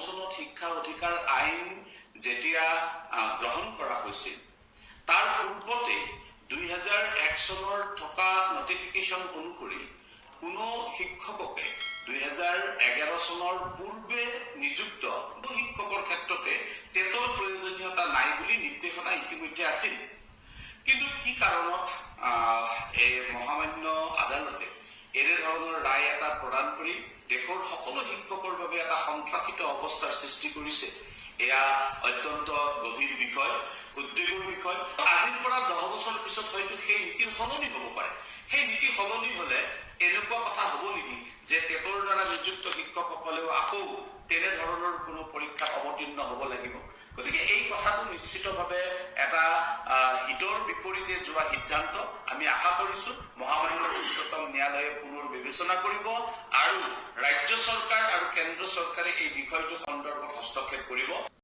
চনত শিক্ষা অধিকাৰ আইন যেতিয়া গ্ৰহণ কৰা হৈছিল তাৰ পূৰ্বতে 2001 চনৰ থকা নটিফিকেশন অনুসৰি কোনো শিক্ষককে 2011 চনৰ পূৰ্বে নিযুক্ত শিক্ষকৰ ক্ষেত্ৰতে টেটৰ প্ৰয়োজনীয়তা নাই বুলি নিৰ্দেশনা ইতিমধ্যে আছিল। কিন্তু কি কাৰণত এই মহামান্য আদালতে এনে ধৰণৰ ৰায় এটা প্ৰদান কৰি দেশৰ সকলো শিক্ষকৰ বাবে এটা সন্ত্ৰাসিত অৱস্থাৰ সৃষ্টি কৰিছে, এয়া অত্যন্ত গভীৰ বিষয়, উদ্বেগৰ বিষয়। আজিৰ পৰা 10 বছৰ পিছত হয়তো সেই নীতিৰ সলনি হ'ব পাৰে। সেই নীতি সলনি হলে এনেকুৱা কথা হ'ব নেকি যে টেটৰ দ্বাৰা নিযুক্ত শিক্ষকসকলেও আকৌ তেনেধৰণৰ কোনো পৰীক্ষাত অৱতীৰ্ণ হ'ব লাগিব? গতিকে এই কথাটো নিশ্চিতভাৱে এটা হিতৰ বিপৰীতে যোৱা সিদ্ধান্ত। আমি আশা কৰিছো মহামান্য উচ্চতম ন্যায়ালয়ে পুনৰ বিবেচনা কৰিব আৰু ৰাজ্য চৰকাৰ আৰু কেন্দ্ৰ চৰকাৰে এই বিষয়টো সন্দৰ্ভত হস্তক্ষেপ কৰিব।